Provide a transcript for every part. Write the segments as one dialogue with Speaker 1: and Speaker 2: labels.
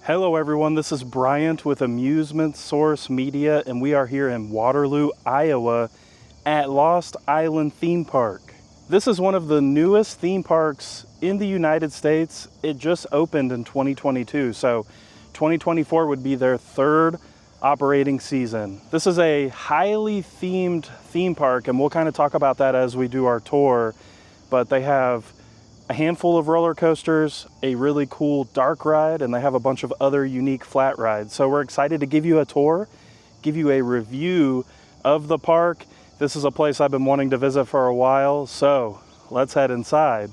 Speaker 1: Hello everyone, this is Bryant with Amusement Source Media, and we are here in Waterloo, Iowa at Lost Island Theme Park. This is one of the newest theme parks in the United States. It just opened in 2022, so 2024 would be their third operating season. This is a highly themed theme park, and we'll kind of talk about that as we do our tour, but they have a handful of roller coasters, a really cool dark ride, and they have a bunch of other unique flat rides. So we're excited to give you a tour, give you a review of the park. This is a place I've been wanting to visit for a while, so let's head inside.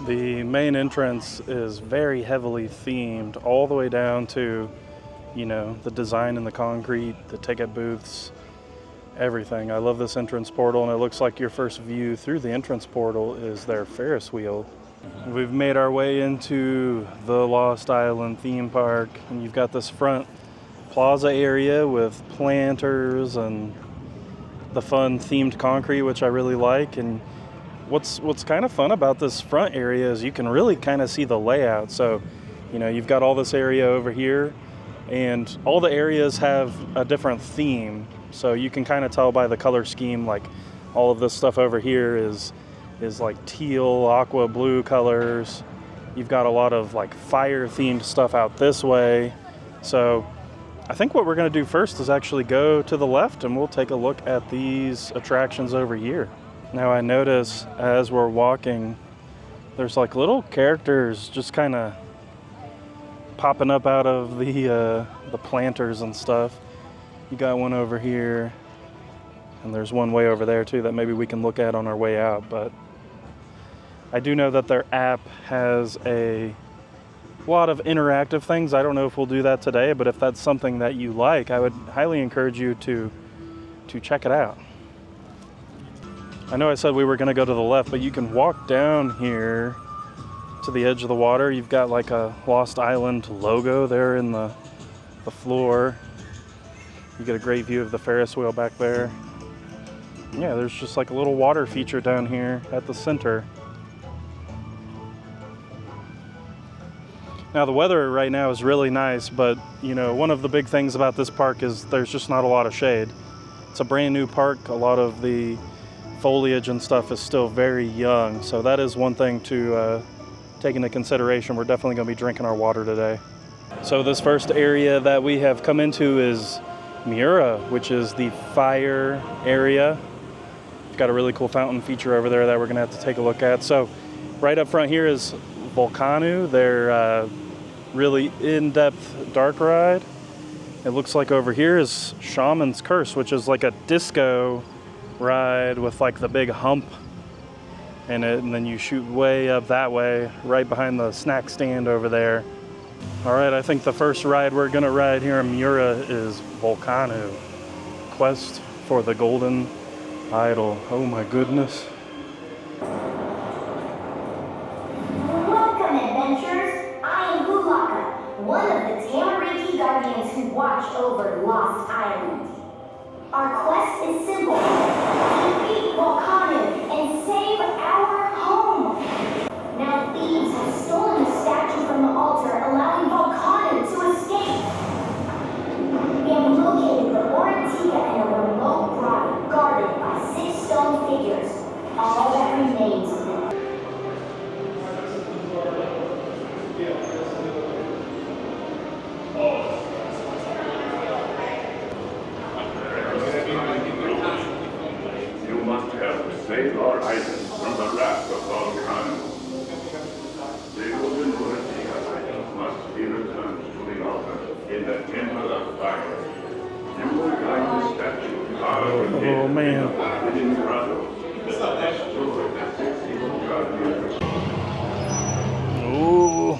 Speaker 1: The main entrance is very heavily themed, all the way down to, you know, the design in the concrete, the ticket booths, everything. I love this entrance portal, and it looks like your first view through the entrance portal is their Ferris wheel. We've made our way into the Lost Island theme park, and you've got this front plaza area with planters and the fun themed concrete, which I really like. And what's kind of fun about this front area is you can really kind of see the layout. So, you know, you've got all this area over here, and all the areas have a different theme. So you can kind of tell by the color scheme, like all of this stuff over here is like teal, aqua blue colors. You've got a lot of like fire themed stuff out this way. So I think what we're going to do first is actually go to the left, and we'll take a look at these attractions over here. Now I notice as we're walking, there's like little characters just kind of popping up out of the planters and stuff. You got one over here, and there's one way over there too that maybe we can look at on our way out. But I do know that their app has a lot of interactive things. I don't know if we'll do that today, but if that's something that you like, I would highly encourage you to check it out. I know I said we were going to go to the left, but you can walk down here to the edge of the water. You've got like a Lost Island logo there in the floor. You get a great view of the Ferris wheel back there. Yeah, there's just like a little water feature down here at the center. Now the weather right now is really nice, but you know, one of the big things about this park is there's just not a lot of shade. It's a brand new park. A lot of the foliage and stuff is still very young, so that is one thing to take into consideration. We're definitely going to be drinking our water today. So this first area that we have come into is Mira, which is the fire area. We've got a really cool fountain feature over there that we're going to have to take a look at. So right up front here is Volkanu, their really in-depth dark ride. It looks like over here is Shaman's Curse, which is like a disco ride with like the big hump in it, and then you shoot way up that way, right behind the snack stand over there. All right, I think the first ride we're gonna ride here in Mira is Volcano Quest for the Golden Idol. Oh my goodness.
Speaker 2: Welcome, adventurers. I am Zulaa, one of the Tamariki guardians who watch over Lost Island. Our quest is simple: defeat Volcanu and save our home. Now thieves have stolen the statue from the altar, allowing Volcanu to escape. We have located the Orantica in a remote grotto guarded by 6 stone figures. All that remains of them.
Speaker 3: Save our items from the wrath of Volkanu. The golden Orantica items must be returned to the altar in the Temple of Fire. You will guide the statue out of the hidden grotto. Restore the 6 evil guardians.
Speaker 1: Ooh.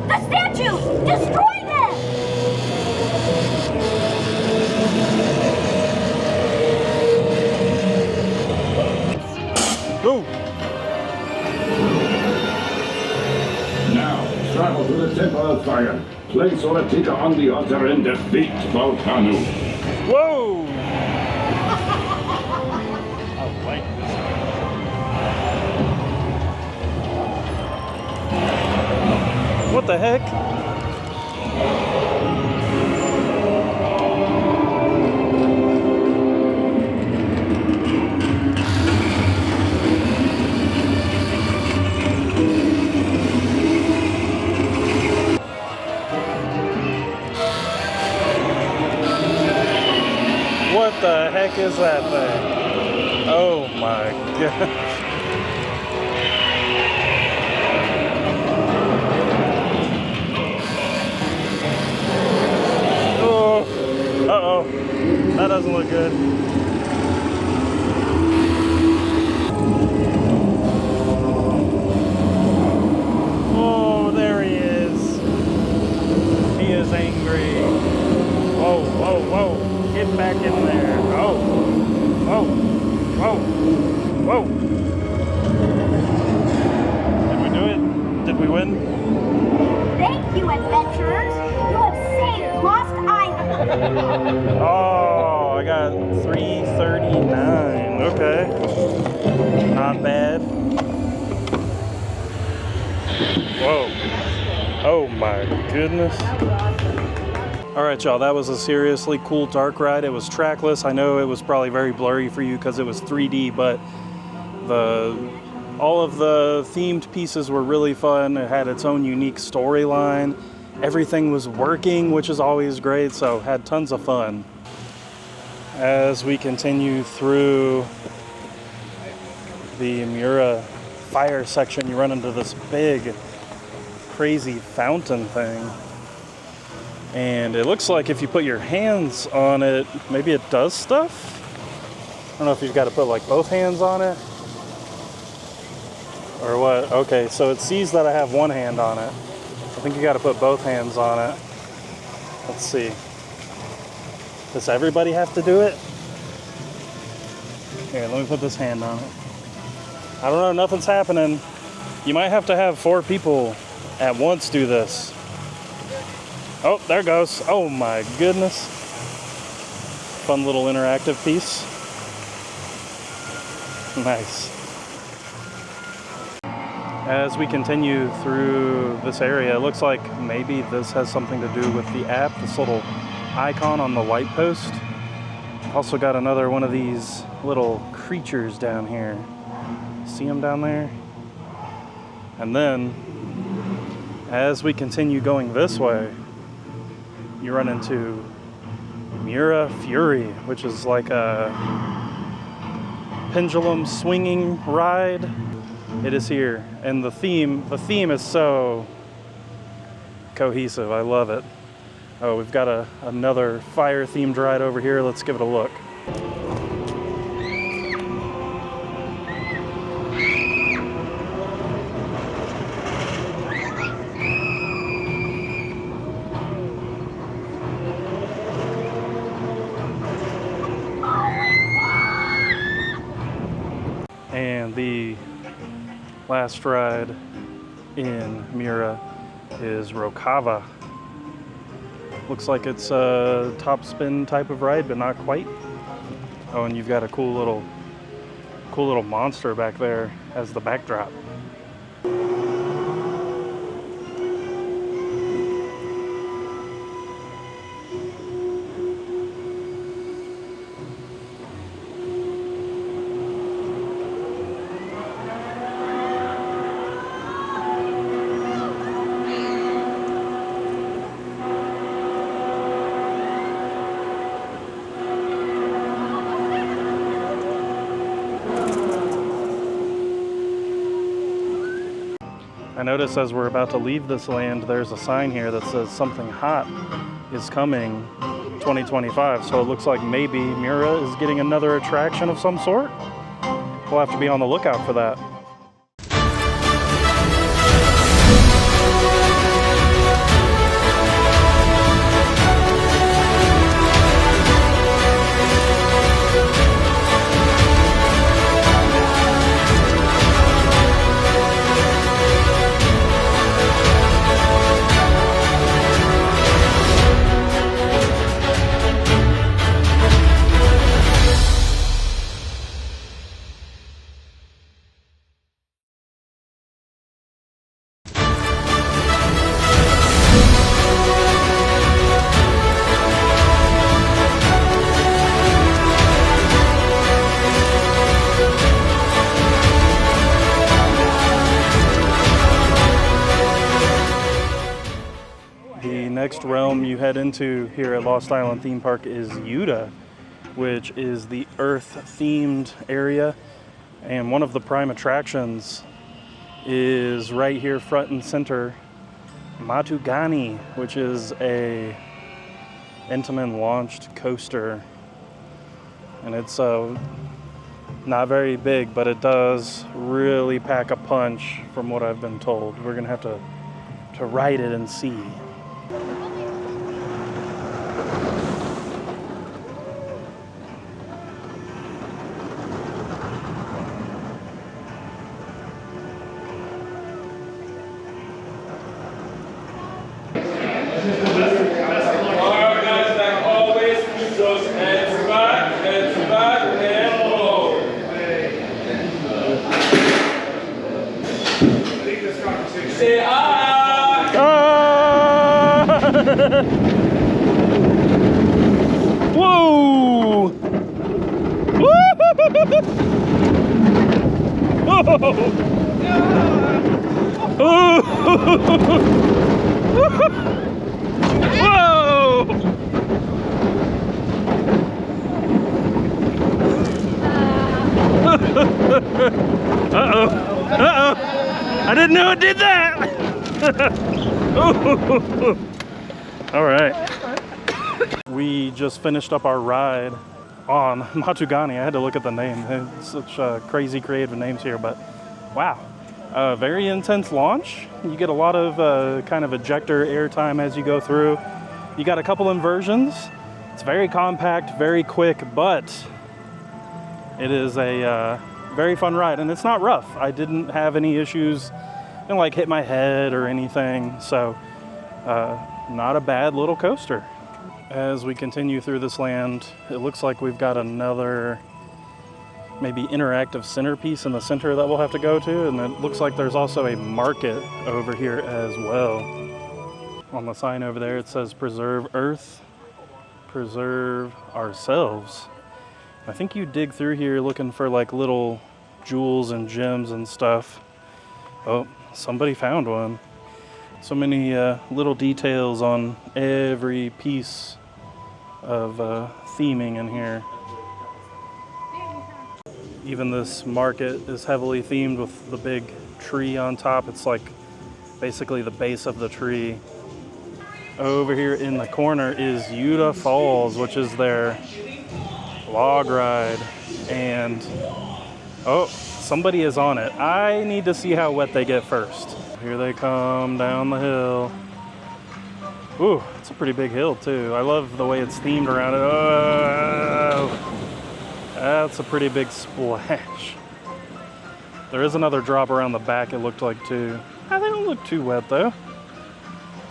Speaker 2: The statue! Destroy them!
Speaker 1: Go!
Speaker 3: travel to the Temple of Fire. Place Oratika on the altar and defeat Volkanu.
Speaker 1: Whoa! I like this. What the heck? What the heck is that thing? Oh my gosh. Oh, uh-oh. That doesn't look good. Oh, there he is. He is angry. Whoa, whoa, whoa. Get back in there. Oh. Whoa. Whoa. Whoa. Did we do it? Did we win?
Speaker 2: Thank you, adventurers. You have saved Lost Island.
Speaker 1: Oh, I got 339. Okay. Not bad. Whoa. Oh my goodness. Alright y'all, that was a seriously cool dark ride. It was trackless. I know it was probably very blurry for you because it was 3D, but all of the themed pieces were really fun. It had its own unique storyline. Everything was working, which is always great, so had tons of fun. As we continue through the Mira fire section, you run into this big, crazy fountain thing. And it looks like if you put your hands on it, maybe it does stuff? I don't know if you've got to put like both hands on it or what. Okay, so it sees that I have one hand on it. I think you got to put both hands on it. Let's see. Does everybody have to do it? Here, let me put this hand on it. I don't know, nothing's happening. You might have to have 4 people at once do this. Oh, there it goes. Oh my goodness. Fun little interactive piece. Nice. As we continue through this area, it looks like maybe this has something to do with the app, this little icon on the light post. Also got another one of these little creatures down here. See them down there? And then, as we continue going this way, you run into Mira Fury, which is like a pendulum swinging ride. It is here, and the theme is so cohesive. I love it. Oh, we've got another fire themed ride over here. Let's give it a look. And the last ride in Mira is Rokava. Looks like it's a top spin type of ride, but not quite. Oh, and you've got a cool little monster back there as the backdrop. I notice as we're about to leave this land, there's a sign here that says something hot is coming 2025. So it looks like maybe Mira is getting another attraction of some sort. We'll have to be on the lookout for that. next realm you head into here at Lost Island Theme Park is UDA, which is the Earth-themed area. And one of the prime attractions is right here front and center, Matugani, which is a Intamin launched coaster. And it's not very big, but it does really pack a punch from what I've been told. We're gonna have to ride it and see. Whoa! Uh-oh. Uh-oh. I didn't know it did that. All right. We just finished up our ride on Matugani. I had to look at the name. It's such crazy creative names here, but wow. Very intense launch. You get a lot of kind of ejector airtime as you go through. You got a couple inversions. It's very compact, very quick, but it is a very fun ride, and it's not rough. I didn't have any issues. I didn't like hit my head or anything, so not a bad little coaster. As we continue through this land, it looks like we've got another maybe interactive centerpiece in the center that we'll have to go to, and it looks like there's also a market over here as well. On the sign over there it says preserve Earth, preserve ourselves. I think you dig through here looking for like little jewels and gems and stuff. Oh, somebody found one. So many little details on every piece of theming in here. Even this market is heavily themed with the big tree on top. It's like basically the base of the tree. Over here in the corner is UDA Falls, which is their log ride. And oh, somebody is on it. I need to see how wet they get first. Here they come down the hill. Ooh, it's a pretty big hill too. I love the way it's themed around it. Oh, that's a pretty big splash. There is another drop around the back, it looked like too. Oh, they don't look too wet though.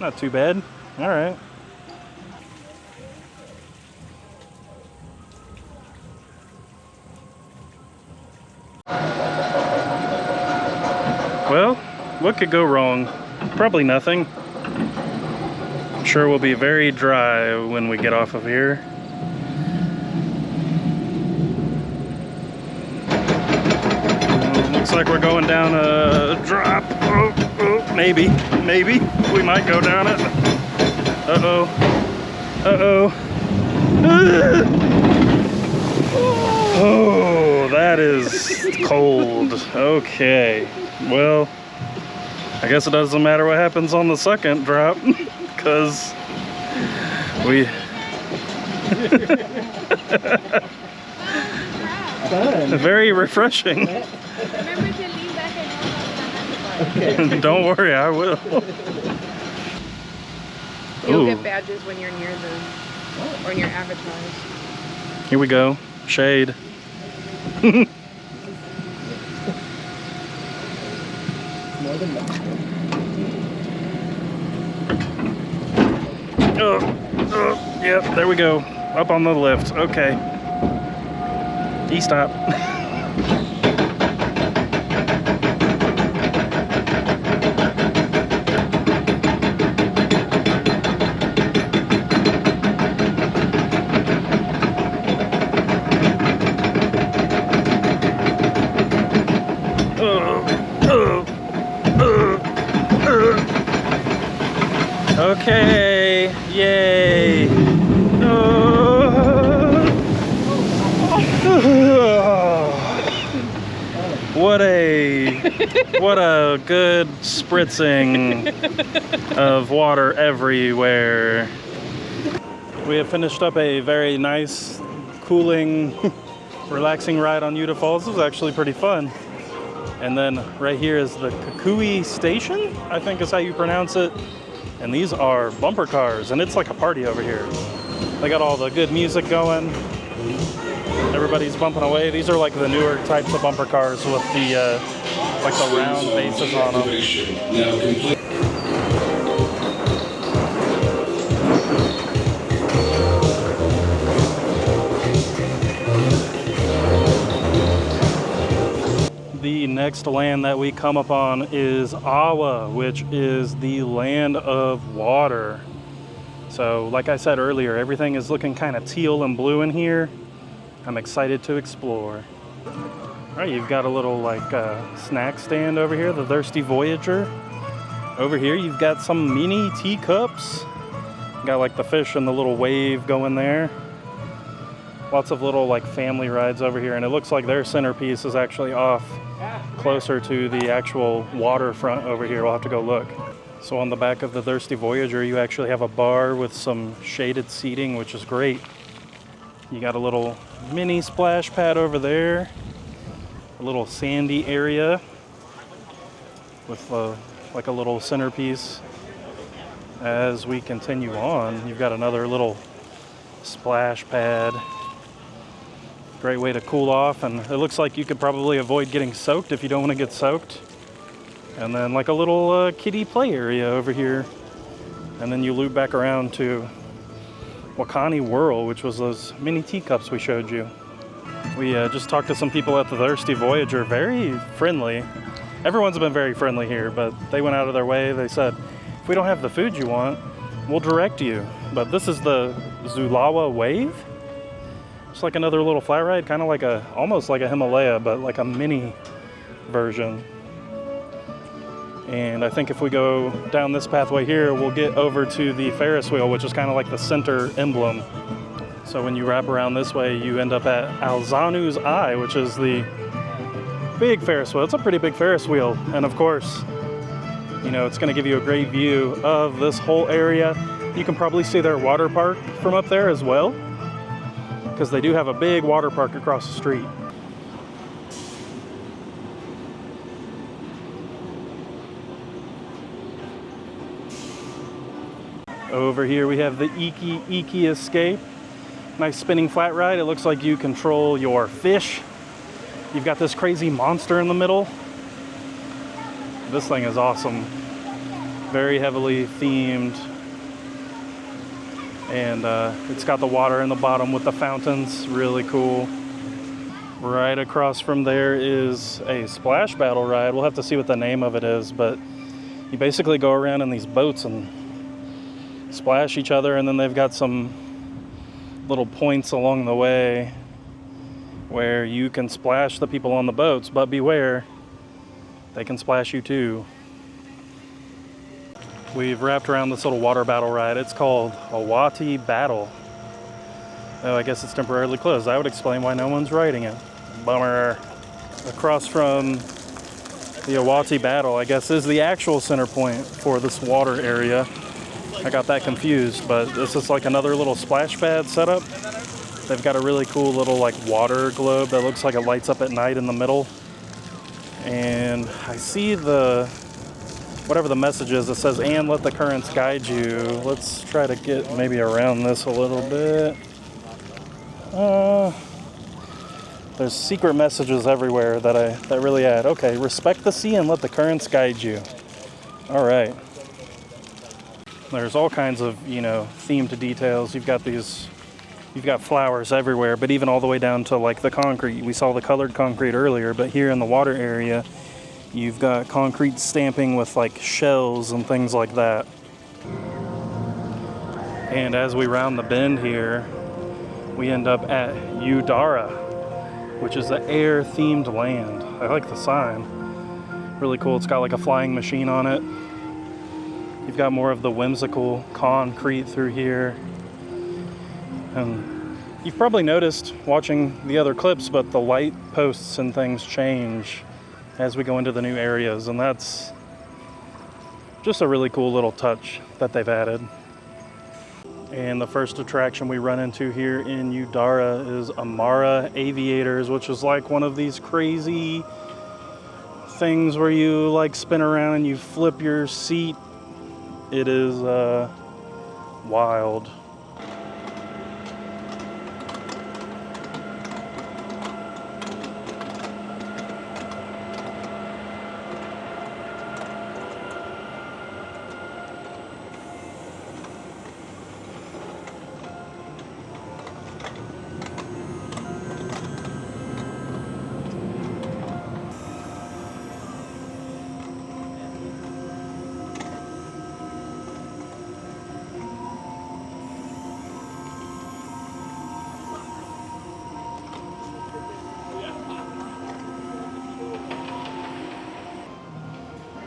Speaker 1: Not too bad. All right. Well, what could go wrong? Probably nothing. I'm sure we'll be very dry when we get off of here. Looks like we're going down a drop. Oh, maybe. We might go down it. Uh-oh. Uh-oh. Oh, that is cold. Okay. Well, I guess it doesn't matter what happens on the second drop, because we... Very refreshing.
Speaker 4: Remember to lean back and
Speaker 1: Okay. Don't worry, I will.
Speaker 4: You'll
Speaker 1: Ooh.
Speaker 4: get badges when you're near the, or near avatars.
Speaker 1: Here we go. Shade. Yep, there we go. Up on the lift. Okay. E-stop. Okay. Yay! What a good spritzing of water everywhere. We have finished up a very nice, cooling, relaxing ride on UDA Falls. It was actually pretty fun. And then right here is the Koui Station, I think is how you pronounce it. And these are bumper cars, and it's like a party over here. They got all the good music going. Everybody's bumping away. These are like the newer types of bumper cars with the like the round bases on them.
Speaker 5: Now complete.
Speaker 1: The next land that we come upon is Awa, which is the land of water. So like I said earlier, everything is looking kind of teal and blue in here. I'm excited to explore. All right, you've got a little like snack stand over here, the Thirsty Voyager. Over here, you've got some mini teacups. Got like the fish and the little wave going there. Lots of little like family rides over here, and it looks like their centerpiece is actually off closer to the actual waterfront over here. We'll have to go look. So on the back of the Thirsty Voyager, you actually have a bar with some shaded seating, which is great. You got a little mini splash pad over there, a little sandy area with like a little centerpiece. As we continue on, you've got another little splash pad. Great way to cool off, and it looks like you could probably avoid getting soaked if you don't want to get soaked. And then like a little kiddie play area over here. And then you loop back around to Wakani Whirl, which was those mini teacups we showed you. We just talked to some people at the Thirsty Voyager, very friendly. Everyone's been very friendly here, but they went out of their way. They said, if we don't have the food you want, we'll direct you. But this is the Zulaa Wave. It's like another little flat ride, kind of like almost like a Himalaya, but like a mini version. And I think if we go down this pathway here, we'll get over to the Ferris wheel, which is kind of like the center emblem. So when you wrap around this way, you end up at Alzanu's Eye, which is the big Ferris wheel. It's a pretty big Ferris wheel. And of course, you know, it's going to give you a great view of this whole area. You can probably see their water park from up there as well, because they do have a big water park across the street. Over here we have the Iki Escape. Nice spinning flat ride. It looks like you control your fish. You've got this crazy monster in the middle. This thing is awesome. Very heavily themed. And it's got the water in the bottom with the fountains. Really cool. Right across from there is a splash battle ride. We'll have to see what the name of it is, but you basically go around in these boats and splash each other, and then they've got some little points along the way where you can splash the people on the boats, but beware, they can splash you too. We've wrapped around this little water battle ride. It's called Awati Battle. Oh, I guess it's temporarily closed. That would explain why no one's riding it. Bummer. Across from the Awati Battle, I guess, is the actual center point for this water area. I got that confused, but this is like another little splash pad setup. They've got a really cool little like water globe that looks like it lights up at night in the middle. And I see whatever the message is, it says, and let the currents guide you. Let's try to get maybe around this a little bit. There's secret messages everywhere that really add. Okay, respect the sea and let the currents guide you. All right. There's all kinds of, you know, themed details. You've got flowers everywhere, but even all the way down to like the concrete. We saw the colored concrete earlier, but here in the water area, you've got concrete stamping with like shells and things like that. And as we round the bend here, we end up at Udara, which is the air-themed land. I like the sign. Really cool. It's got like a flying machine on it. You've got more of the whimsical concrete through here. And you've probably noticed watching the other clips, but the light posts and things change as we go into the new areas, and that's just a really cool little touch that they've added. And the first attraction we run into here in Udara is Amara Aviators, which is like one of these crazy things where you like spin around and you flip your seat. It is wild.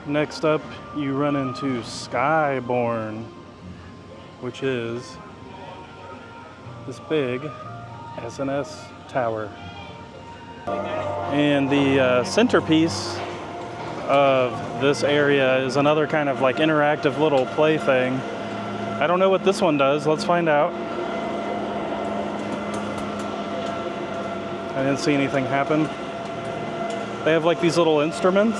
Speaker 1: Next up, you run into Skyborn, which is this big SNS tower. And the centerpiece of this area is another kind of like interactive little play thing. I don't know what this one does. Let's find out. I didn't see anything happen. They have like these little instruments.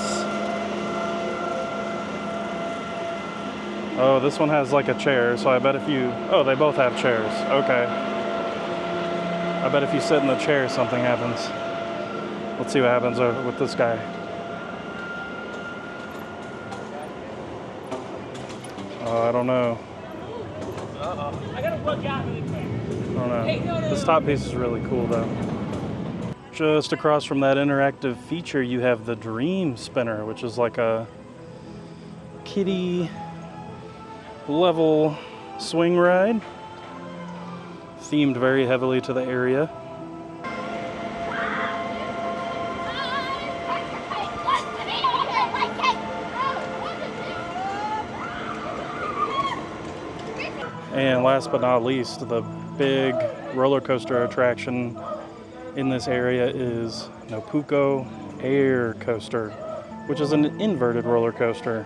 Speaker 1: Oh, this one has like a chair, so I bet if you... Oh, they both have chairs. Okay. I bet if you sit in the chair, something happens. Let's see what happens with this guy. Oh, I don't know.
Speaker 5: I gotta plug out really quick.
Speaker 1: I don't know. This top piece is really cool, though. Just across from that interactive feature, you have the Dream Spinner, which is like a kiddie level swing ride, themed very heavily to the area. And last but not least, the big roller coaster attraction in this area is Nopuko Air Coaster, which is an inverted roller coaster.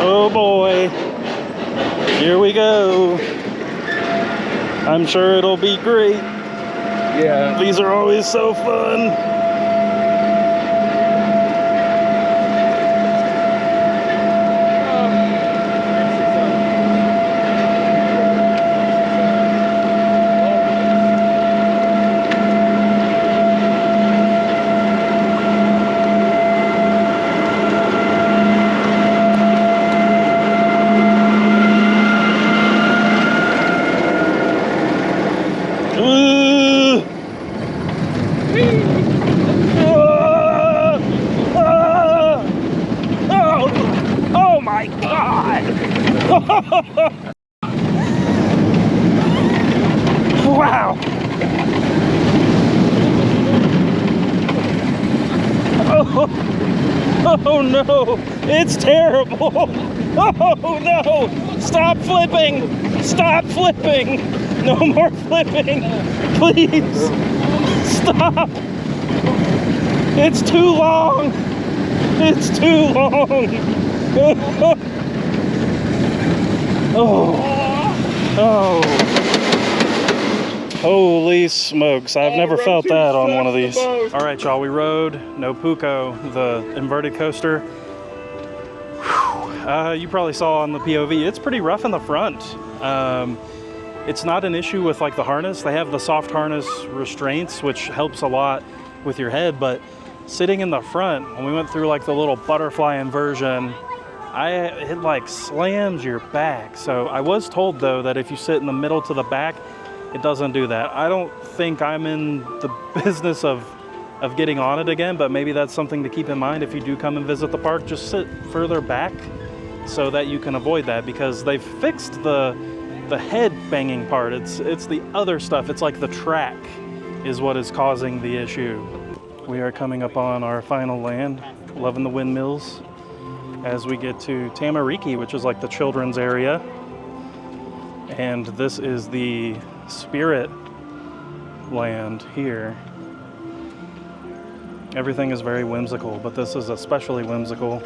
Speaker 1: Oh boy, here we go. I'm sure it'll be great.
Speaker 6: Yeah.
Speaker 1: These are always so fun. Wow. Oh no, it's terrible. Oh no, stop flipping. Stop flipping. No more flipping. Please, stop. It's too long. It's too long. Oh. Holy smokes, I've never felt that on one of these. All right, y'all, we rode Nopuko, the inverted coaster. Whew. You probably saw on the POV, it's pretty rough in the front. It's not an issue with like the harness. They have the soft harness restraints, which helps a lot with your head, but sitting in the front, when we went through like the little butterfly inversion, it like slams your back. So I was told though that if you sit in the middle to the back, it doesn't do that. I don't think I'm in the business of getting on it again, but maybe that's something to keep in mind if you do come and visit the park. Just sit further back so that you can avoid that, because they've fixed the head banging part. It's the other stuff. It's like the track is what is causing the issue. We are coming up on our final land, loving the windmills, as we get to Tamariki, which is like the children's area. And this is the spirit land here. Everything is very whimsical, but this is especially whimsical.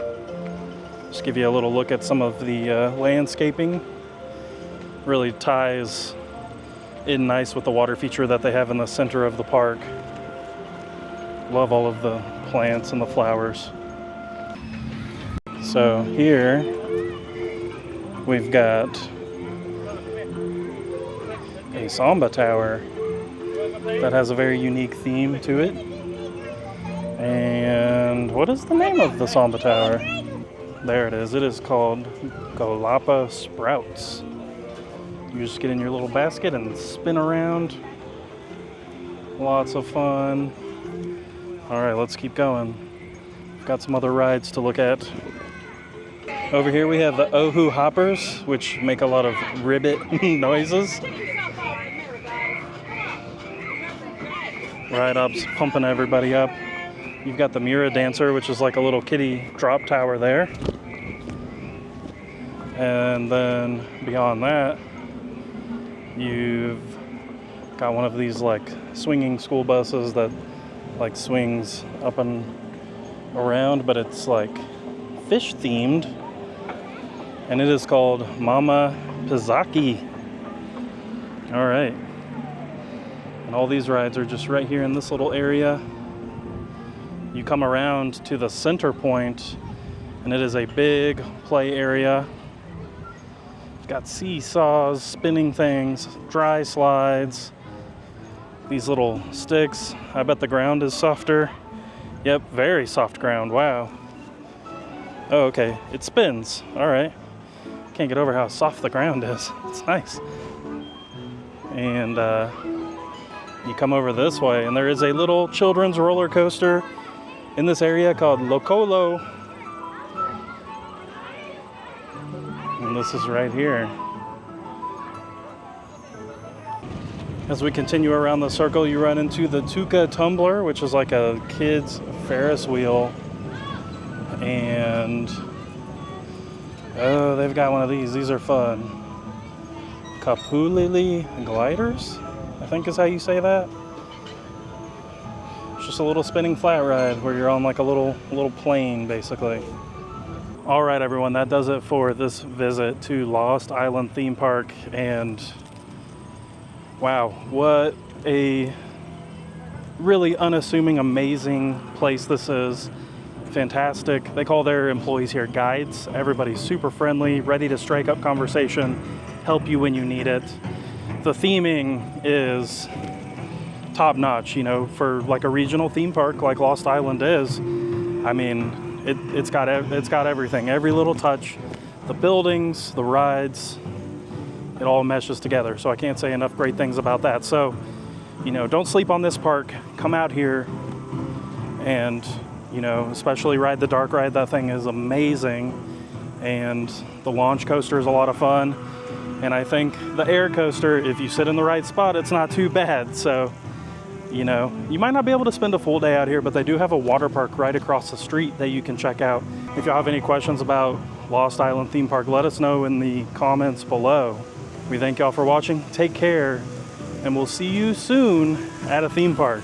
Speaker 1: Just give you a little look at some of the landscaping. Really ties in nice with the water feature that they have in the center of the park. Love all of the plants and the flowers. So here we've got a samba tower that has a very unique theme to it. And what is the name of the samba tower? There it is. It is called Golapa Sprouts. You just get in your little basket and spin around. Lots of fun. All right, let's keep going. We've got some other rides to look at. Over here we have the Ohu Hoppers, which make a lot of ribbit noises. Ride-ups pumping everybody up. You've got the Mira Dancer, which is like a little kiddie drop tower there. And then beyond that, you've got one of these like swinging school buses that like swings up and around, but it's like fish themed, and it is called Mama Pizaki. All right, and all these rides are just right here in this little area. You come around to the center point, and it is a big play area. It's got seesaws, spinning things, dry slides, these little sticks. I bet the ground is softer. Yep, very soft ground. Wow. Oh, okay. It spins. All right. Can't get over how soft the ground is. It's nice. And you come over this way, and there is a little children's roller coaster in this area called Lokolo. And this is right here. As we continue around the circle, you run into the Tuka Tumbler, which is like a kid's Ferris wheel. And oh, they've got one of these. These are fun. Kapulili gliders, I think is how you say that. It's just a little spinning flat ride where you're on like a little plane, basically. All right, everyone, that does it for this visit to Lost Island Theme Park. And wow, what a really unassuming, amazing place this is. Fantastic. They call their employees here guides. Everybody's super friendly, ready to strike up conversation, help you when you need it. The theming is top notch, you know, for like a regional theme park like Lost Island is. I mean, it's got everything, every little touch, the buildings, the rides, it all meshes together. So I can't say enough great things about that. So, you know, don't sleep on this park. Come out here and, you know, especially ride the dark ride. That thing is amazing. And the launch coaster is a lot of fun. And I think the air coaster, if you sit in the right spot, it's not too bad. So, you know, you might not be able to spend a full day out here, but they do have a water park right across the street that you can check out. If you have any questions about Lost Island Theme Park, let us know in the comments below. We thank y'all for watching. Take care, and we'll see you soon at a theme park.